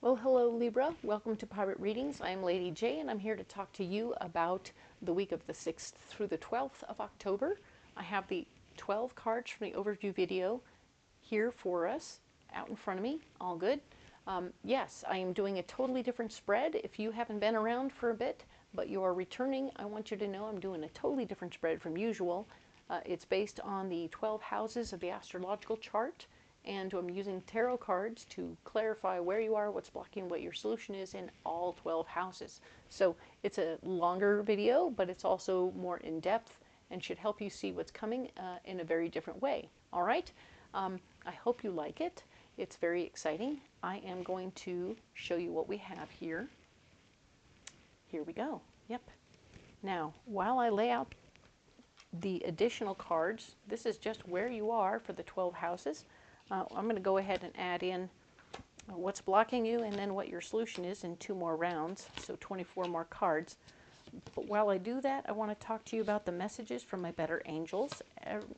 Well, hello Libra. Welcome to Pirate Readings. I'm Lady J and I'm here to talk to you about the week of the 6th through the 12th of October. I have the 12 cards from the overview video here for us out in front of me. All good. Yes, I am doing a totally different spread. If you haven't been around for a bit, but you are returning, I want you to know I'm doing a totally different spread from usual. It's based on the 12 houses of the astrological chart. And I'm using tarot cards to clarify where you are, what's blocking, what your solution is in all 12 houses. So it's a longer video, but it's also more in-depth and should help you see what's coming in a very different way. All right? I hope you like it. It's very exciting. I am going to show you what we have here. Here we go. Yep. Now, while I lay out the additional cards, this is just where you are for the 12 houses. I'm going to go ahead and add in what's blocking you and then what your solution is in 2 more rounds, so 24 more cards. But while I do that, I want to talk to you about the messages from my better angels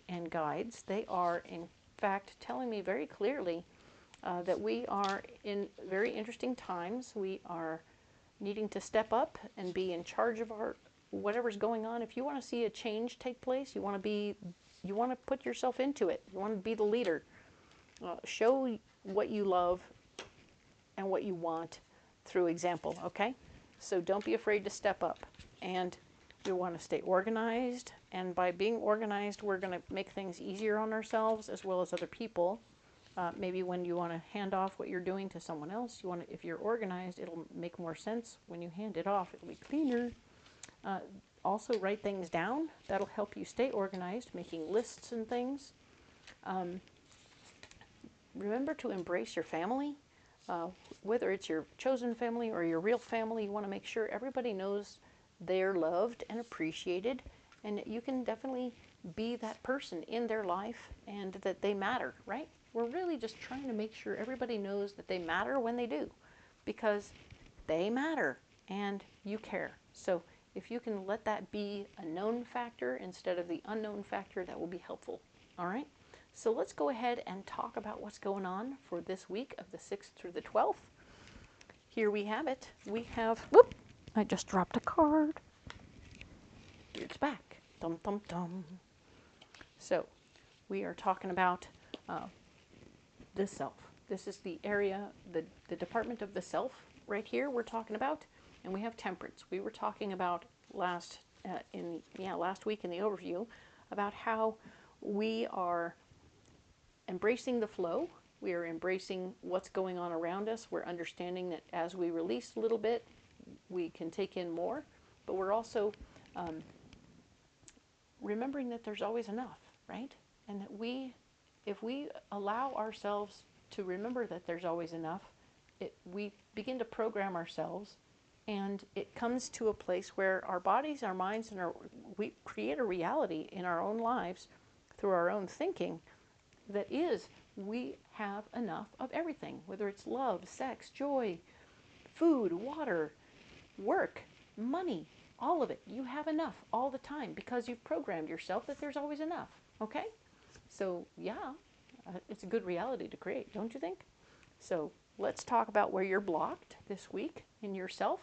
and guides. They are, in fact, telling me very clearly that we are in very interesting times. We are needing to step up and be in charge of our whatever's going on. If you want to see a change take place, you want to put yourself into it. You want to be the leader. Show what you love and what you want through example, okay? So don't be afraid to step up. And we want to stay organized. And by being organized, we're going to make things easier on ourselves as well as other people. Maybe when you want to hand off what you're doing to someone else, if you're organized, it'll make more sense. When you hand it off, it'll be cleaner. Also, write things down. That'll help you stay organized, making lists and things. Remember to embrace your family, whether it's your chosen family or your real family. You want to make sure everybody knows they're loved and appreciated, and you can definitely be that person in their life and that they matter, right? We're really just trying to make sure everybody knows that they matter when they do, because they matter and you care. So if you can let that be a known factor instead of the unknown factor, that will be helpful. All right? So let's go ahead and talk about what's going on for this week of the 6th through the 12th. Here we have it. We have, whoop, I just dropped a card. It's back. Dum, dum, dum. So we are talking about the self. This is the area, the department of the self right here we're talking about. And we have temperance. We were talking about last week in the overview about how we are embracing the flow. We are embracing what's going on around us. We're understanding that as we release a little bit, we can take in more. But we're also remembering that there's always enough, right? And that if we allow ourselves to remember that there's always enough, we begin to program ourselves, and it comes to a place where our bodies, our minds, and we create a reality in our own lives through our own thinking that is, we have enough of everything, whether it's love, sex, joy, food, water, work, money, all of it. You have enough all the time because you've programmed yourself that there's always enough, okay? So, yeah, it's a good reality to create, don't you think? So, let's talk about where you're blocked this week in yourself.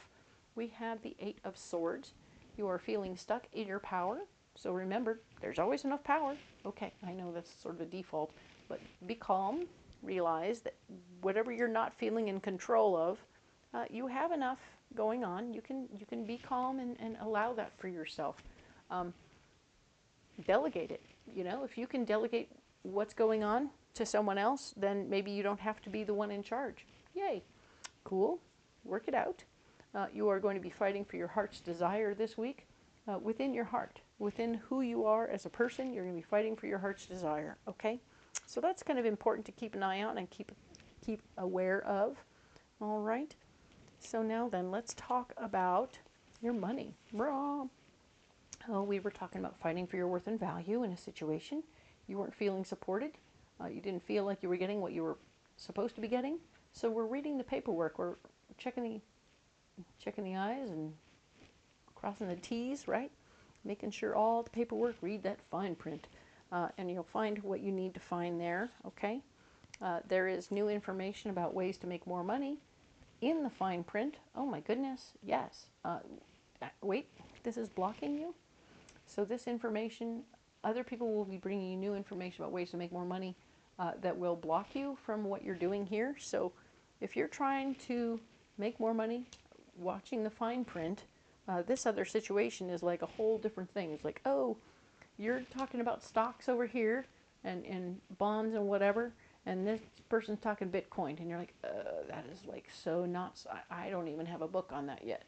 We have the 8 of Swords. You are feeling stuck in your power. So remember, there's always enough power. Okay, I know that's sort of a default, but be calm. Realize that whatever you're not feeling in control of, you have enough going on. You can be calm and allow that for yourself. Delegate it. You know, if you can delegate what's going on to someone else, then maybe you don't have to be the one in charge. Yay. Cool. Work it out. You are going to be fighting for your heart's desire this week. Within your heart, within who you are as a person, you're going to be fighting for your heart's desire, okay? So that's kind of important to keep an eye on and keep aware of. All right. So now then, let's talk about your money. Oh, we were talking about fighting for your worth and value in a situation. You weren't feeling supported. You didn't feel like you were getting what you were supposed to be getting. So we're reading the paperwork. We're checking the I's and crossing the T's, right? Making sure all the paperwork, read that fine print. And you'll find what you need to find there, okay? There is new information about ways to make more money. in the fine print. Oh my goodness, yes. Wait, this is blocking you? So this information, other people will be bringing you new information about ways to make more money that will block you from what you're doing here. So if you're trying to make more money watching the fine print, this other situation is like a whole different thing. It's like, oh, you're talking about stocks over here and bonds and whatever, and this person's talking Bitcoin, and you're like, that is like so nuts. I don't even have a book on that yet.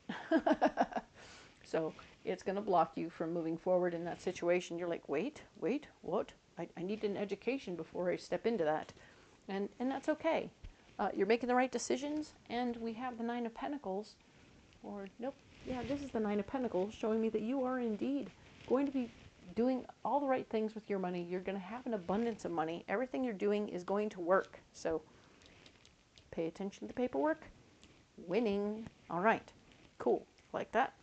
So it's going to block you from moving forward in that situation. You're like, wait, what? I need an education before I step into that. And that's okay. You're making the right decisions, and we have the Nine of Pentacles, or nope, yeah, this is the Nine of Pentacles, showing me that you are indeed going to be doing all the right things with your money. You're going to have an abundance of money. Everything you're doing is going to work. So pay attention to the paperwork. Winning. All right, cool, like that.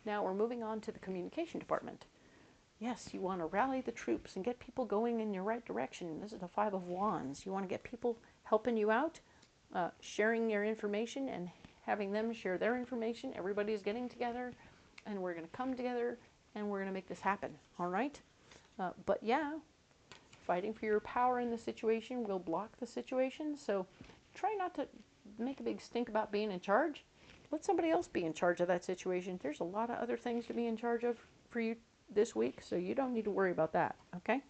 Now we're moving on to the communication department. Yes, you want to rally the troops and get people going in your right direction. This is the Five of Wands. You want to get people helping you out, sharing your information and having them share their information. Everybody's getting together, and we're going to come together, and we're going to make this happen. All right? But yeah, fighting for your power in the situation will block the situation. So try not to make a big stink about being in charge. Let somebody else be in charge of that situation. There's a lot of other things to be in charge of for you this week, so you don't need to worry about that, okay?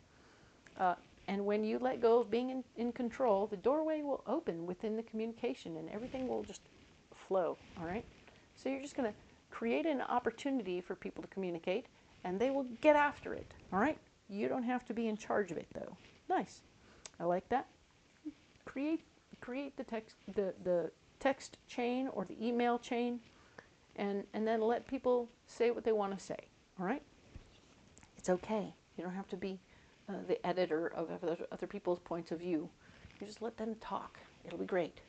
And when you let go of being in control, the doorway will open within the communication, and everything will just flow, all right? So you're just going to create an opportunity for people to communicate, and they will get after it, all right? You don't have to be in charge of it, though. Nice. I like that. Create the text chain or the email chain, and then let people say what they want to say, all right? It's okay. You don't have to be the editor of other people's points of view. You just let them talk. It'll be great.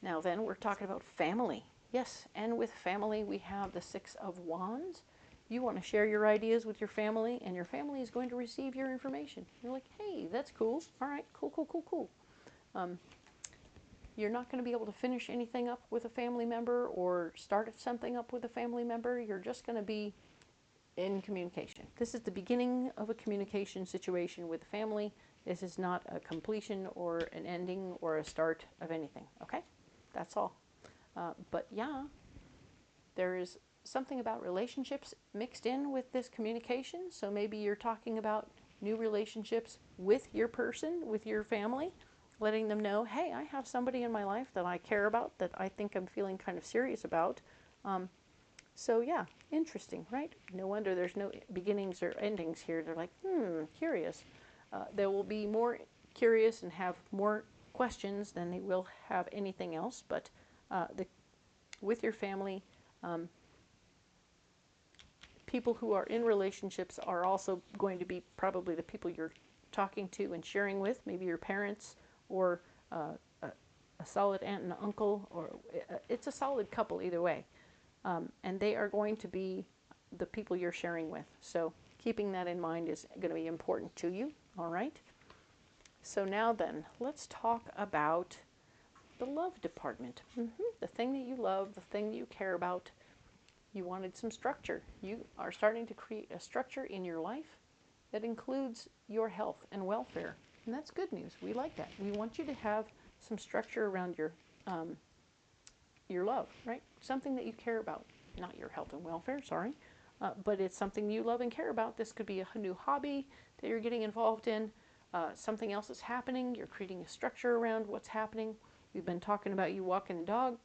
Now then, we're talking about family. Yes, and with family, we have the Six of Wands. You want to share your ideas with your family, and your family is going to receive your information. You're like, hey, that's cool. All right, cool. You're not going to be able to finish anything up with a family member or start something up with a family member. You're just going to be in communication. This is the beginning of a communication situation with family. This is not a completion or an ending or a start of anything, okay? That's all. But yeah, there is something about relationships mixed in with this communication. So maybe you're talking about new relationships with your person, with your family, letting them know, hey, I have somebody in my life that I care about, that I think I'm feeling kind of serious about. So yeah, interesting, right? No wonder there's no beginnings or endings here. They're like, curious. They will be more curious and have more questions than they will have anything else. But with your family, people who are in relationships are also going to be probably the people you're talking to and sharing with, maybe your parents or a solid aunt and uncle, or it's a solid couple either way. And they are going to be the people you're sharing with. So keeping that in mind is going to be important to you, all right? So now then, let's talk about the love department. The thing that you love, the thing that you care about. You wanted some structure. You are starting to create a structure in your life that includes your health and welfare. And that's good news. We like that. We want you to have some structure around your love, right? Something that you care about. Not your health and welfare, sorry. But it's something you love and care about. This could be a new hobby that you're getting involved in. Something else is happening. You're creating a structure around what's happening. We've been talking about you walking the dog,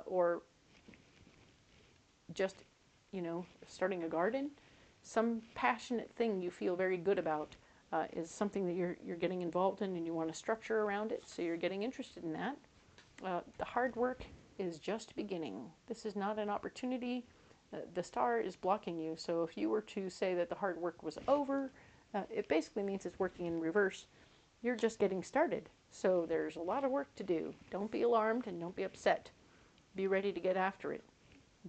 or just, starting a garden. Some passionate thing you feel very good about is something that you're getting involved in, and you want to structure around it, so you're getting interested in that. The hard work is just beginning. This is not an opportunity. The star is blocking you, so if you were to say that the hard work was over, it basically means it's working in reverse. You're just getting started, so there's a lot of work to do. Don't be alarmed and don't be upset. Be ready to get after it.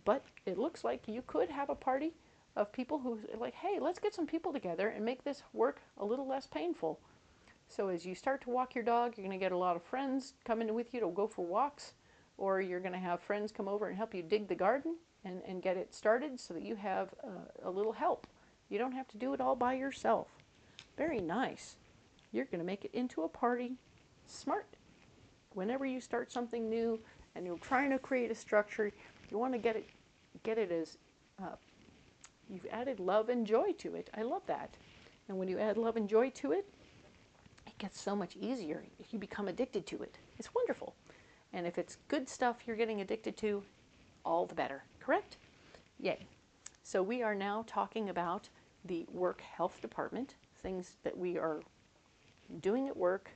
But it looks like you could have a party of people who are like, hey, let's get some people together and make this work a little less painful. So as you start to walk your dog, you're going to get a lot of friends coming with you to go for walks, or you're going to have friends come over and help you dig the garden and get it started so that you have a little help. You don't have to do it all by yourself. Very nice. You're going to make it into a party. Smart. Whenever you start something new and you're trying to create a structure, you want to get it as you've added love and joy to it. I love that. And when you add love and joy to it, it gets so much easier. You become addicted to it. It's wonderful. And if it's good stuff you're getting addicted to, all the better. Correct? Yay. So we are now talking about the work health department, things that we are doing at work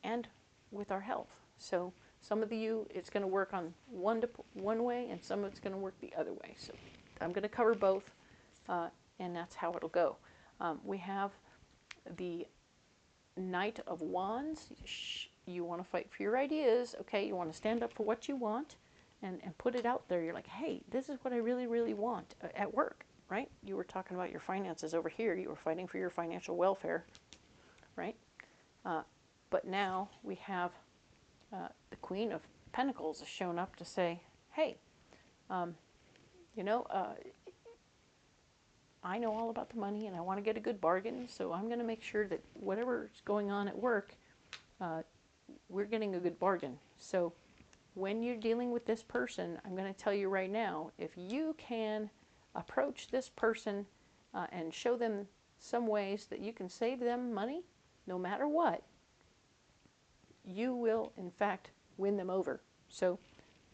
and with our health. So some of you, it's going to work on one way, and some of it's going to work the other way. So I'm going to cover both, and that's how it'll go. We have the Knight of Wands. You want to fight for your ideas, okay? You want to stand up for what you want and put it out there. You're like, hey, this is what I really, really want at work, right? You were talking about your finances over here. You were fighting for your financial welfare, right? But now we have the Queen of Pentacles has shown up to say, hey, you know, I know all about the money and I want to get a good bargain, so I'm going to make sure that whatever's going on at work, we're getting a good bargain. So when you're dealing with this person, I'm going to tell you right now, if you can approach this person and show them some ways that you can save them money, no matter what, you will, in fact, win them over. So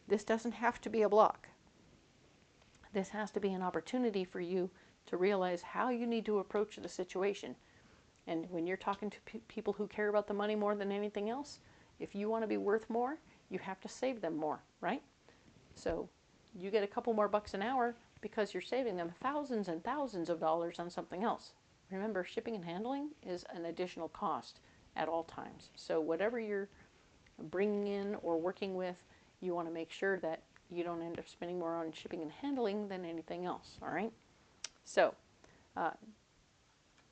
this doesn't have to be a block. This has to be an opportunity for you to realize how you need to approach the situation. And when you're talking to people who care about the money more than anything else, if you want to be worth more, you have to save them more, right? So you get a couple more bucks an hour because you're saving them thousands and thousands of dollars on something else. Remember, shipping and handling is an additional cost at all times. So whatever you're bringing in or working with, you want to make sure that you don't end up spending more on shipping and handling than anything else, all right? So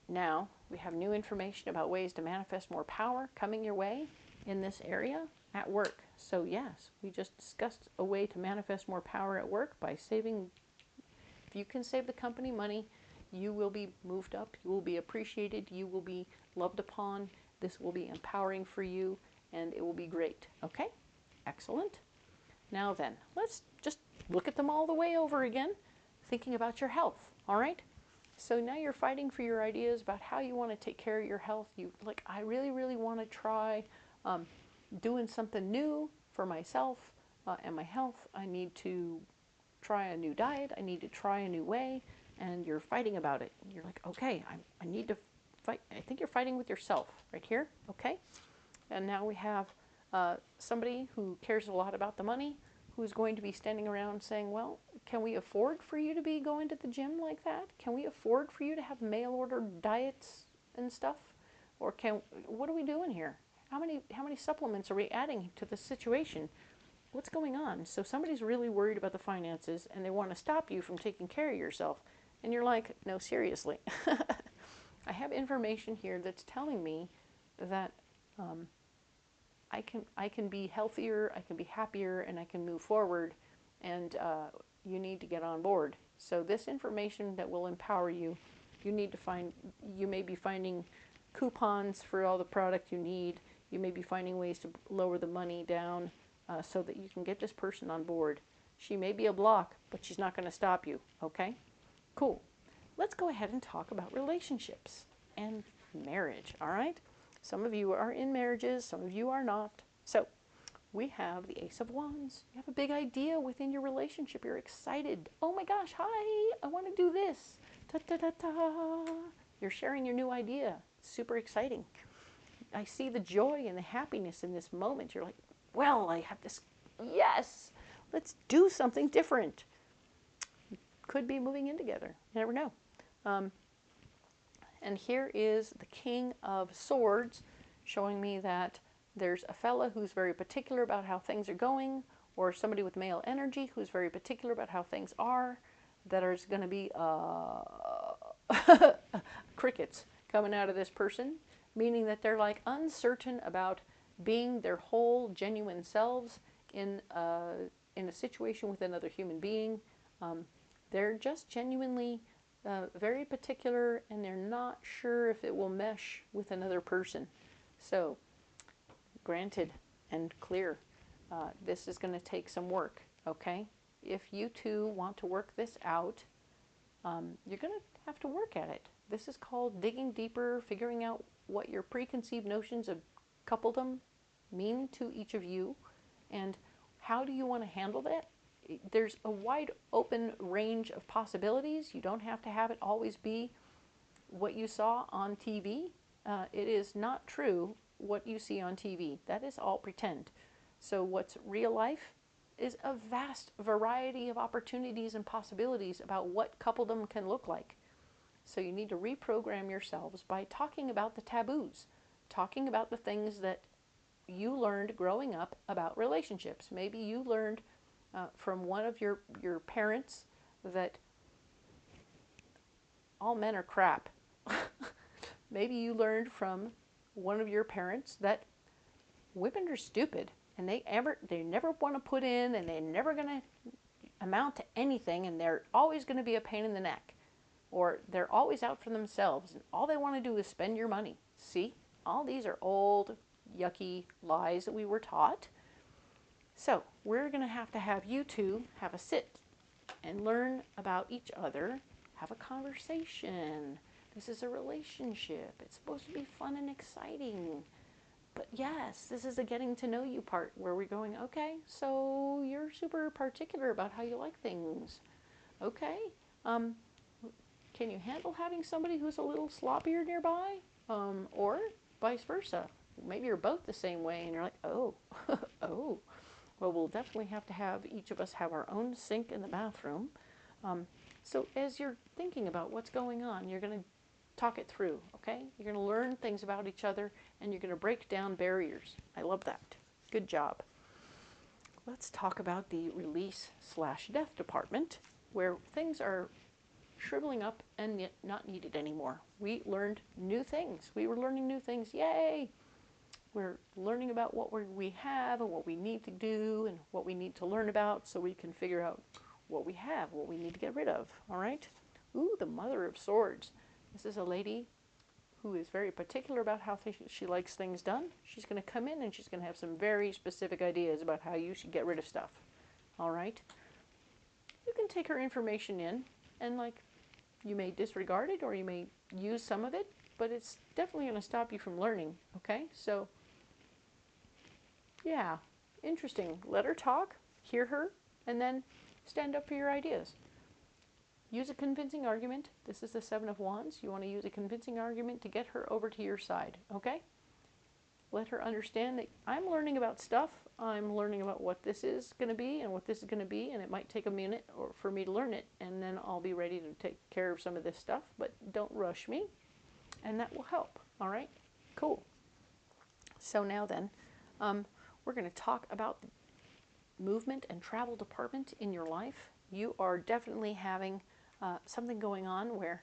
now we have new information about ways to manifest more power coming your way in this area at work. So yes, we just discussed a way to manifest more power at work by saving. If you can save the company money, you will be moved up, you will be appreciated, you will be loved upon. This will be empowering for you, and it will be great. Okay? Excellent. Now then, let's just look at them all the way over again, thinking about your health, all right? So now you're fighting for your ideas about how you want to take care of your health. You like, I really, really want to try doing something new for myself and my health. I need to try a new diet. I need to try a new way, and you're fighting about it. You're like, okay, I need to fight. I think you're fighting with yourself right here, okay? And now we have somebody who cares a lot about the money, who's going to be standing around saying, well, can we afford for you to be going to the gym like that? Can we afford for you to have mail order diets and stuff? Or what are we doing here? How many supplements are we adding to the situation? What's going on? So somebody's really worried about the finances and they want to stop you from taking care of yourself. And you're like, no, seriously. I have information here that's telling me that I can be healthier, I can be happier, and I can move forward, and you need to get on board. So this information that will empower you, you need to find, you may be finding coupons for all the product you need. You may be finding ways to lower the money down so that you can get this person on board. She may be a block, but she's not going to stop you, okay? Cool. Let's go ahead and talk about relationships and marriage, all right? Some of you are in marriages, some of you are not. So we have the Ace of Wands. You have a big idea within your relationship. You're excited. Oh my gosh, hi, I want to do this. Ta ta ta ta. You're sharing your new idea. Super exciting. I see the joy and the happiness in this moment. You're like, well, I have this, yes, let's do something different. Could be moving in together. You never know. And here is the King of Swords showing me that there's a fella who's very particular about how things are going, or somebody with male energy who's very particular about how things are, that there's going to be crickets coming out of this person, meaning that they're like uncertain about being their whole genuine selves in a situation with another human being. They're just genuinely very particular, and they're not sure if it will mesh with another person. So, granted and clear, this is going to take some work, okay? If you two want to work this out, you're going to have to work at it. This is called digging deeper, figuring out what your preconceived notions of coupledom mean to each of you, and how do you want to handle that? There's a wide open range of possibilities. You don't have to have it always be what you saw on TV. It is not true what you see on TV. That is all pretend. So what's real life is a vast variety of opportunities and possibilities about what coupledom can look like. So you need to reprogram yourselves by talking about the taboos, talking about the things that you learned growing up about relationships. Maybe you learned from one of your parents that all men are crap. Maybe you learned from one of your parents that women are stupid and they never want to put in, and they're never going to amount to anything, and they're always going to be a pain in the neck, or they're always out for themselves and all they want to do is spend your money. See, all these are old yucky lies that we were taught. So we're going to have you two have a sit and learn about each other, have a conversation. This is a relationship. It's supposed to be fun and exciting. But yes, this is a getting to know you part where we're going, okay, so you're super particular about how you like things. Okay, can you handle having somebody who's a little sloppier nearby? Or vice versa. Maybe you're both the same way and you're like, oh, oh. Well, we'll definitely have to have each of us have our own sink in the bathroom. So as you're thinking about what's going on, you're going to talk it through, okay? You're going to learn things about each other, and you're going to break down barriers. I love that. Good job. Let's talk about the release/death department, where things are shriveling up and yet not needed anymore. We learned new things. We were learning new things. Yay! We're learning about what we have and what we need to do and what we need to learn about so we can figure out what we have, what we need to get rid of. All right? Ooh, the Mother of Swords. This is a lady who is very particular about how she likes things done. She's going to come in and she's going to have some very specific ideas about how you should get rid of stuff. All right? You can take her information in and, like, you may disregard it or you may use some of it, but it's definitely going to stop you from learning. Okay? So, yeah, interesting. Let her talk, hear her, and then stand up for your ideas. Use a convincing argument. This is the Seven of Wands. You want to use a convincing argument to get her over to your side, okay? Let her understand that I'm learning about stuff. I'm learning about what this is going to be and what this is going to be, and it might take a minute for me to learn it, and then I'll be ready to take care of some of this stuff, but don't rush me, and that will help, all right? Cool. So now then, we're going to talk about the movement and travel department in your life. You are definitely having something going on where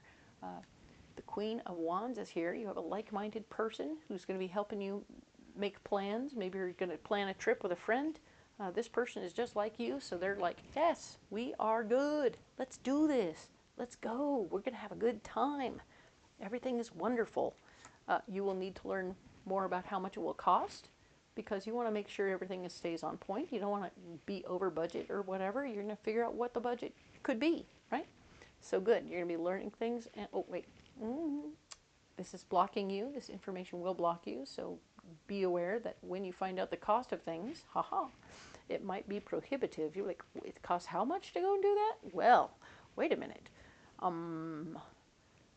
the Queen of Wands is here. You have a like-minded person who's going to be helping you make plans. Maybe you're going to plan a trip with a friend. This person is just like you, so they're like, yes, we are good. Let's do this. Let's go. We're going to have a good time. Everything is wonderful. You will need to learn more about how much it will cost, because you want to make sure everything stays on point. You don't want to be over budget or whatever. You're going to figure out what the budget could be, right? So good. You're going to be learning things. And oh, wait. This is blocking you. This information will block you. So be aware that when you find out the cost of things, it might be prohibitive. You're like, it costs how much to go and do that? Well, wait a minute.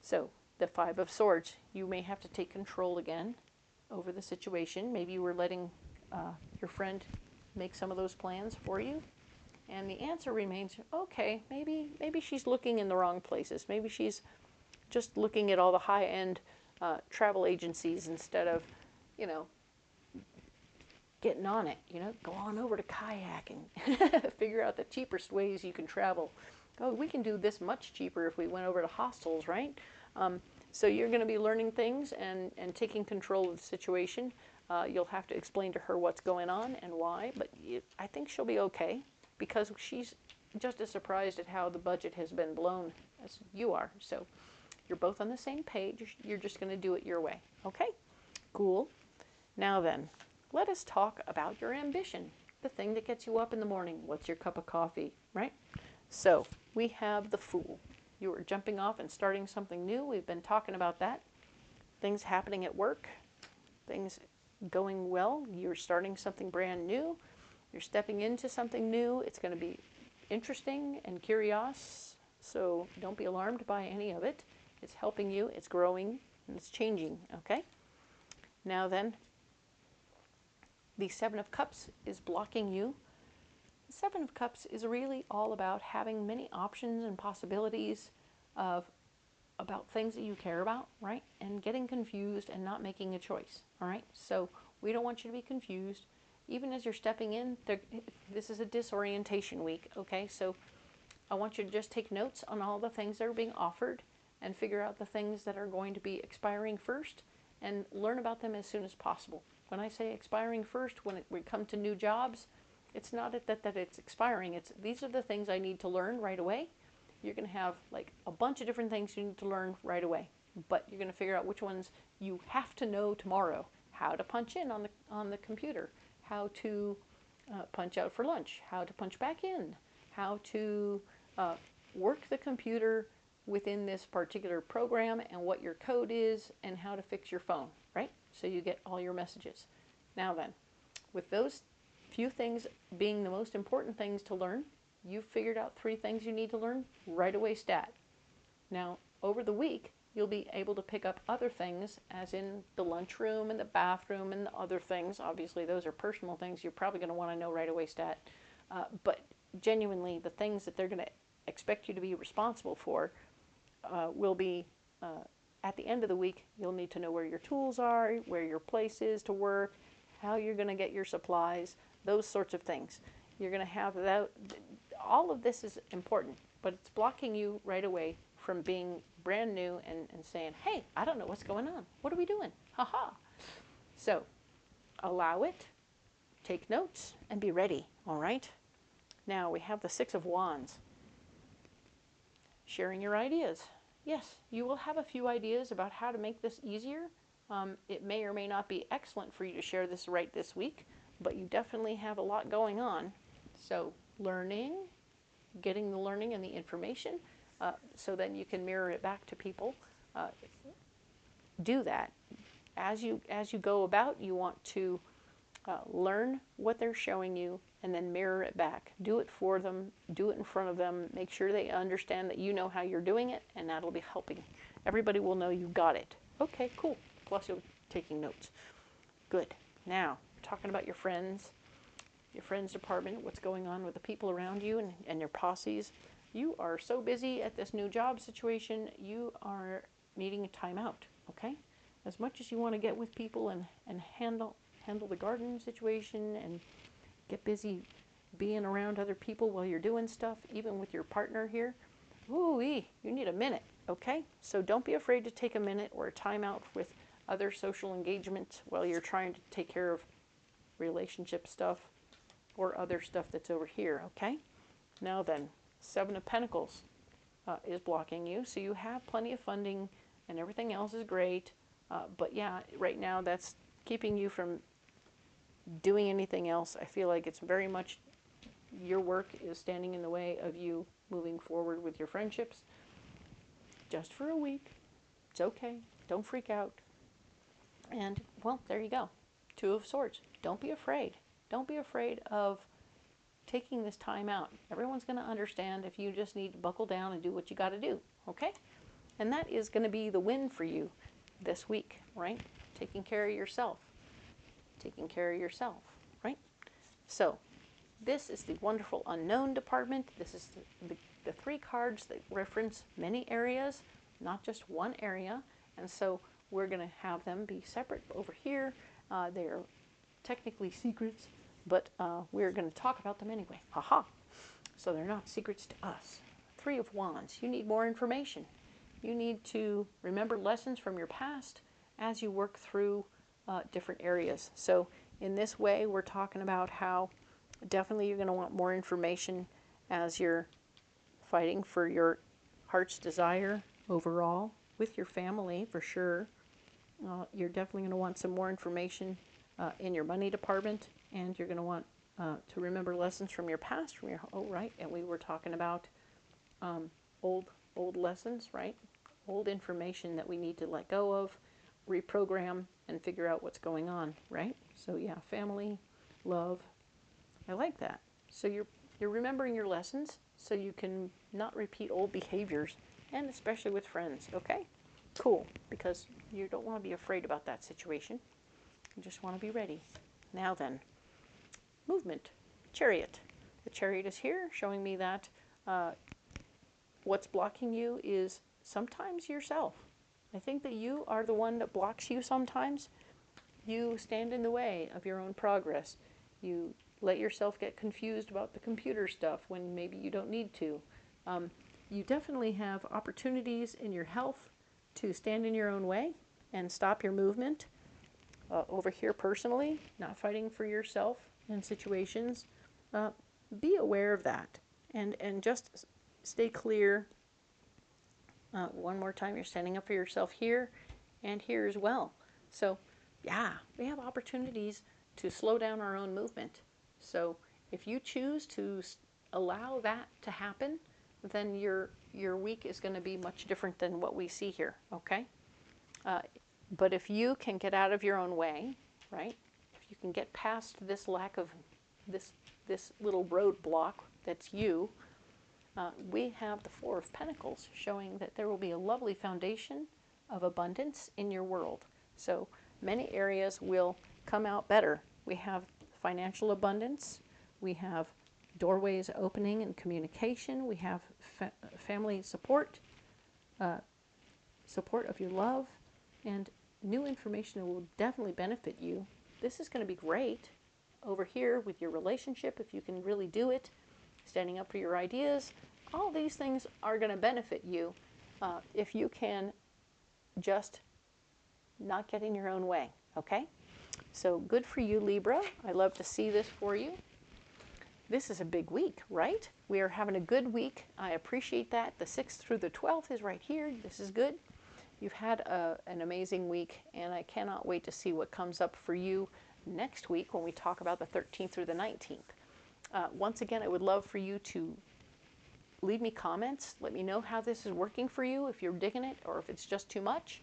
So the Five of Swords, you may have to take control again over the situation. Maybe you were letting your friend make some of those plans for you. And the answer remains, okay, maybe she's looking in the wrong places. Maybe she's just looking at all the high-end travel agencies instead of, you know, getting on it. You know, go on over to kayak and figure out the cheapest ways you can travel. Oh, we can do this much cheaper if we went over to hostels, right? So you're going to be learning things and taking control of the situation. You'll have to explain to her what's going on and why, but I think she'll be okay, because she's just as surprised at how the budget has been blown as you are. So you're both on the same page. You're just going to do it your way. Okay? Cool. Now then, let us talk about your ambition, the thing that gets you up in the morning. What's your cup of coffee, right? So we have the Fool. You are jumping off and starting something new. We've been talking about that. Things happening at work, things going well. You're starting something brand new. You're stepping into something new. It's going to be interesting and curious, so don't be alarmed by any of it. It's helping you, it's growing, and it's changing, okay? Now then, the Seven of Cups is blocking you. The Seven of Cups is really all about having many options and possibilities about things that you care about, right? And getting confused and not making a choice, all right? So we don't want you to be confused. Even as you're stepping in, this is a disorientation week, okay? So I want you to just take notes on all the things that are being offered and figure out the things that are going to be expiring first and learn about them as soon as possible. When I say expiring first, when we come to new jobs, it's not that it's expiring. It's these are the things I need to learn right away. You're going to have like a bunch of different things you need to learn right away, but you're going to figure out which ones you have to know tomorrow. How to punch in on the computer, how to punch out for lunch, how to punch back in, how to work the computer within this particular program and what your code is and how to fix your phone, right? So you get all your messages. Now then, with those few things being the most important things to learn, you've figured out 3 things you need to learn right away stat. Now, over the week, you'll be able to pick up other things, as in the lunchroom and the bathroom and the other things. Obviously, those are personal things you're probably going to want to know right away stat. But genuinely, the things that they're going to expect you to be responsible for will be, at the end of the week, you'll need to know where your tools are, where your place is to work, how you're going to get your supplies, those sorts of things. You're going to have that. All of this is important, but it's blocking you right away from being brand new and saying, hey, I don't know what's going on. What are we doing? Ha-ha. So allow it, take notes, and be ready, all right? Now we have the Six of Wands. Sharing your ideas. Yes, you will have a few ideas about how to make this easier. It may or may not be excellent for you to share this right this week, but you definitely have a lot going on. So learning, getting the learning and the information, so then you can mirror it back to people. Do that. As you go about, you want to learn what they're showing you and then mirror it back. Do it for them, do it in front of them, make sure they understand that you know how you're doing it, and that'll be helping. Everybody will know you got it. Okay, cool. Plus you're taking notes. Good. Now, talking about your friends department, what's going on with the people around you and your posses. You are so busy at this new job situation, you are needing a timeout, okay? As much as you want to get with people and handle the garden situation and get busy being around other people while you're doing stuff, even with your partner here, ooh-wee, you need a minute, okay? So don't be afraid to take a minute or a timeout with other social engagements while you're trying to take care of relationship stuff or other stuff that's over here, okay? Now then, Seven of Pentacles is blocking you, so you have plenty of funding and everything else is great, but yeah, right now that's keeping you from doing anything else. I feel like it's very much your work is standing in the way of you moving forward with your friendships. Just for a week. It's okay. Don't freak out. And, well, there you go. Two of Swords. Don't be afraid. Don't be afraid of taking this time out. Everyone's going to understand if you just need to buckle down and do what you got to do, okay? And that is going to be the win for you this week, right? Taking care of yourself. Taking care of yourself, right? So, this is the wonderful unknown department. This is the 3 cards that reference many areas, not just one area. And so we're going to have them be separate over here. They're technically secrets, but we're going to talk about them anyway. Haha. So they're not secrets to us. 3 of Wands. You need more information. You need to remember lessons from your past as you work through different areas. So in this way, we're talking about how definitely you're going to want more information as you're fighting for your heart's desire overall with your family, for sure. You're definitely going to want some more information in your money department, and you're going to want to remember lessons from your past, from your, oh right, and we were talking about old lessons, right? Old information that we need to let go of, reprogram, and figure out what's going on, right? So yeah, family, love, I like that. So you're remembering your lessons so you can not repeat old behaviors, and especially with friends, okay? Cool, because you don't want to be afraid about that situation. You just want to be ready. Now then, movement, Chariot. The Chariot is here, showing me that what's blocking you is sometimes yourself. I think that you are the one that blocks you sometimes. You stand in the way of your own progress. You let yourself get confused about the computer stuff when maybe you don't need to. You definitely have opportunities in your health to stand in your own way and stop your movement. Over here personally, not fighting for yourself in situations, be aware of that and just stay clear. One more time, you're standing up for yourself here and here as well. So yeah, we have opportunities to slow down our own movement. So if you choose to allow that to happen, then your week is going to be much different than what we see here, okay? But if you can get out of your own way, right? If you can get past this lack of this little roadblock that's you, we have the Four of Pentacles showing that there will be a lovely foundation of abundance in your world. So many areas will come out better. We have financial abundance. We have doorways opening and communication. We have family support, support of your love, and new information that will definitely benefit you. This is going to be great over here with your relationship if you can really do it, standing up for your ideas. All these things are going to benefit you if you can just not get in your own way, okay? So good for you, Libra. I love to see this for you. This is a big week, right? We are having a good week. I appreciate that. The 6th through the 12th is right here. This is good. You've had an amazing week, and I cannot wait to see what comes up for you next week when we talk about the 13th through the 19th. Once again, I would love for you to leave me comments. Let me know how this is working for you, if you're digging it or if it's just too much.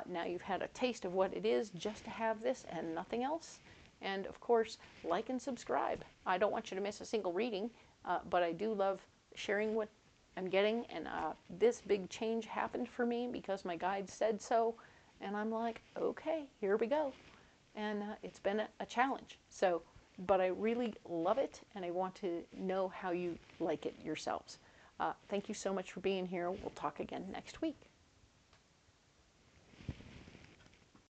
Now you've had a taste of what it is just to have this and nothing else. And of course, like and subscribe. I don't want you to miss a single reading, but I do love sharing what I'm getting. And this big change happened for me because my guide said so. And I'm like, okay, here we go. And it's been a challenge. So, but I really love it, and I want to know how you like it yourselves. Thank you so much for being here. We'll talk again next week.